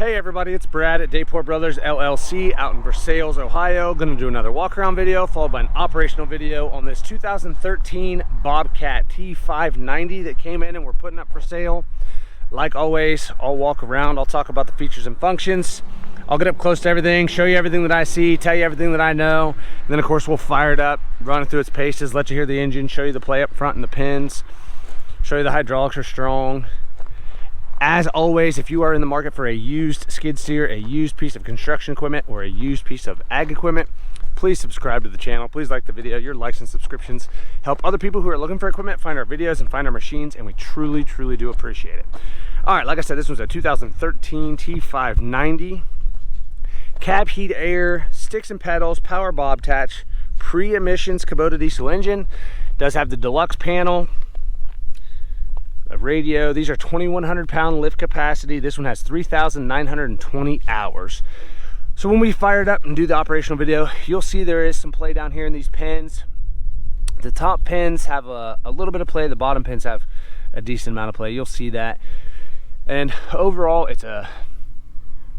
Hey everybody, it's Brad at Dayport Brothers LLC out in Versailles, Ohio. Gonna do another walk around video followed by an operational video on this 2013 Bobcat T590 that came in and we're putting up for sale. Like always, I'll walk around, I'll talk about the features and functions. I'll get up close to everything, show you everything that I see, tell you everything that I know. And then of course we'll fire it up, run it through its paces, let you hear the engine, show you the play up front and the pins, show you the hydraulics are strong. As always, if you are in the market for a used skid steer, a used piece of construction equipment, or a used piece of ag equipment, please subscribe to the channel. Please like the video. Your likes and subscriptions help other people who are looking for equipment find our videos and find our machines, and we truly, truly do appreciate it. All right, like I said, this was a 2013 T590. Cab heat air, sticks and pedals, power Bobtach, pre-emissions Kubota diesel engine. Does have the Deluxe Panel. A radio. These are 2,100 pound lift capacity. This one has 3,920 hours. So when we fire it up and do the operational video, you'll see there is some play down here in these pins. The top pins have a little bit of play. The bottom pins have a decent amount of play. You'll see that. And overall, it's a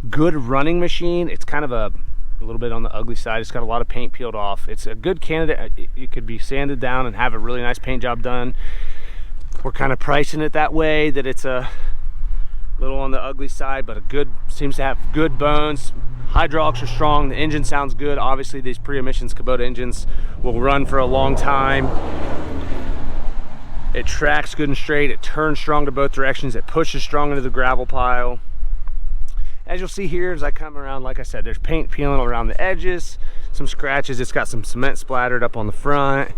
good running machine. It's kind of a little bit on the ugly side. It's got a lot of paint peeled off. It's a good candidate. It could be sanded down and have a really nice paint job done. We're kind of pricing it that way, that it's a little on the ugly side, but seems to have good bones. Hydraulics are strong, the engine sounds good. Obviously these pre-emissions Kubota engines will run for a long time. It tracks good and straight, it turns strong to both directions, it pushes strong into the gravel pile. As you'll see here as I come around, like I said, there's paint peeling around the edges, some scratches. It's got some cement splattered up on the front.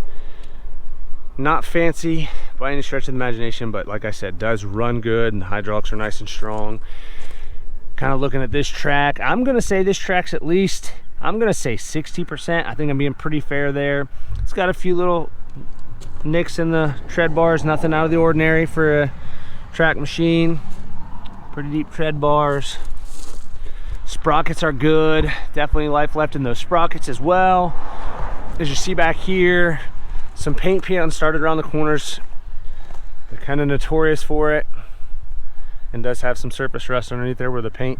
Not fancy by any stretch of the imagination, but like I said, does run good and the hydraulics are nice and strong. Kind of looking at this track, I'm gonna say this track's at least, I'm gonna say 60%. I think I'm being pretty fair there. It's got a few little nicks in the tread bars, nothing out of the ordinary for a track machine. Pretty deep tread bars. Sprockets are good, definitely life left in those sprockets as well. As you see back here, some paint peeling started around the corners. They're kind of notorious for it, and does have some surface rust underneath there where the paint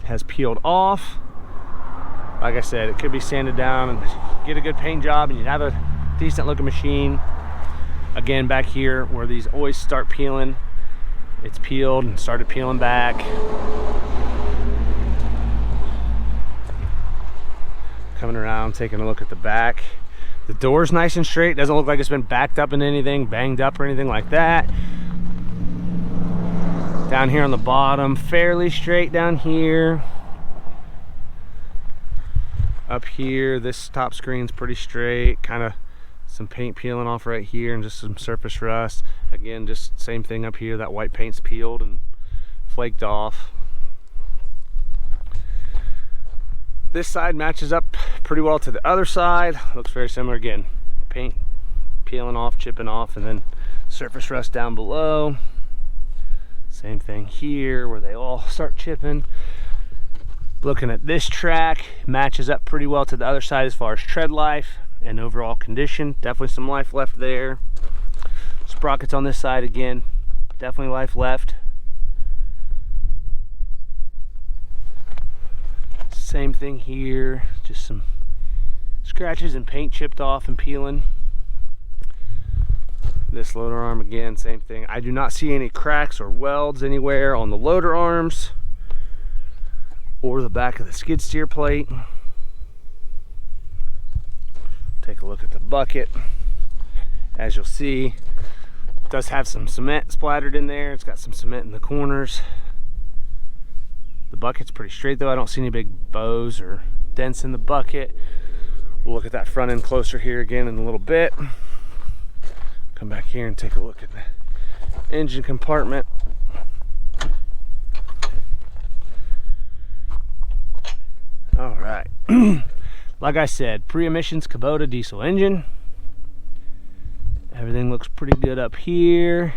has peeled off. Like I said, it could be sanded down and get a good paint job and you'd have a decent looking machine. Again, back here where these always start peeling, it's peeled and started peeling back. Coming around, taking a look at the back. The door's nice and straight, doesn't look like it's been backed up in anything, banged up or anything like that. Down here on the bottom, fairly straight down here. Up here, this top screen's pretty straight, kind of some paint peeling off right here and just some surface rust. Again, just same thing up here, that white paint's peeled and flaked off. This side matches up pretty well to the other side. Looks very similar again. Paint peeling off, chipping off, and then surface rust down below. Same thing here where they all start chipping. Looking at this track, matches up pretty well to the other side as far as tread life and overall condition. Definitely some life left there. Sprockets on this side again, definitely life left. Same thing here, just some scratches and paint chipped off and peeling. This loader arm again, same thing. I do not see any cracks or welds anywhere on the loader arms or the back of the skid steer plate. Take a look at the bucket. As you'll see, it does have some cement splattered in there. It's got some cement in the corners. The bucket's pretty straight though. I don't see any big bows or dents in the bucket. We'll look at that front end closer here again in a little bit. Come back here and take a look at the engine compartment. All right. Like I said, pre-emissions Kubota diesel engine. Everything looks pretty good up here.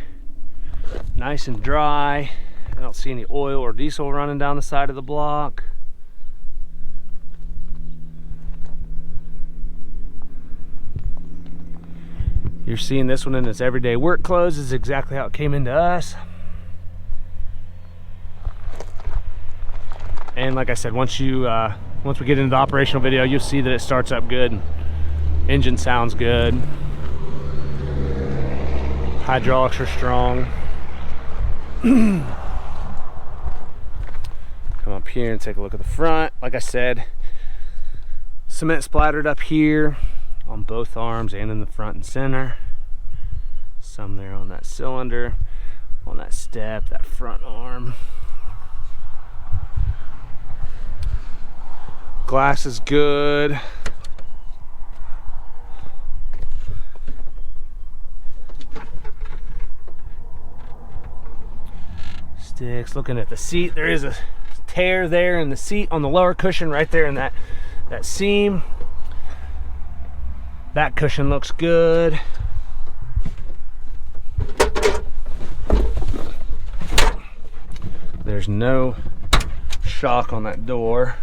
Nice and dry. I don't see any oil or diesel running down the side of the block. You're seeing this one in its everyday work clothes. This is exactly how it came into us. And like I said, once we get into the operational video, you'll see that it starts up good. Engine sounds good. Hydraulics are strong. Come up here and take a look at the front. Like I said, cement splattered up here on both arms and in the front and center. Some there on that cylinder, on that step, that front arm. Glass is good. Sticks. Looking at the seat, there is a tear there in the seat on the lower cushion right there in that seam. That cushion looks good. There's no shock on that door.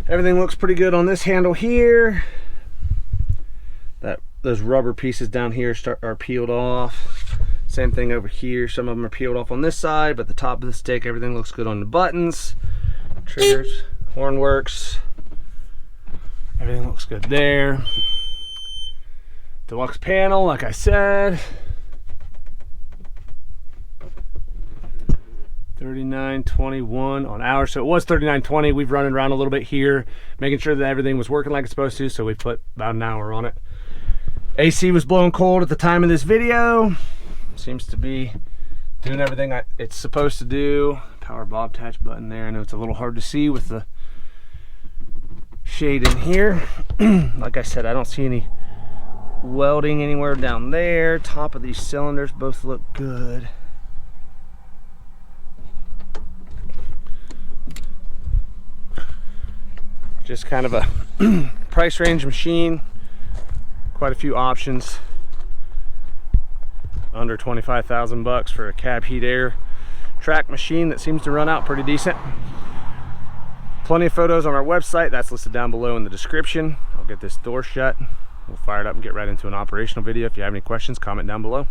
Everything looks pretty good on this handle here. Those rubber pieces down here are peeled off. Same thing over here. Some of them are peeled off on this side, but the top of the stick, everything looks good on the buttons, triggers, horn works. Everything looks good there. Deluxe panel, like I said. 39.21 on ours, so it was 39.20. We've run around a little bit here, making sure that everything was working like it's supposed to, so we put about an hour on it. AC was blowing cold at the time of this video. Seems to be doing everything it's supposed to do. Power Bobtach button there. I know it's a little hard to see with the shade in here. Like I said, I don't see any welding anywhere down there. Top of these cylinders both look good. Just kind of a price range machine. Quite a few options. Under 25,000 bucks for a cab heat air track machine that seems to run out pretty decent. Plenty of photos on our website. That's listed down below in the description. I'll get this door shut. We'll fire it up and get right into an operational video. If you have any questions, comment down below.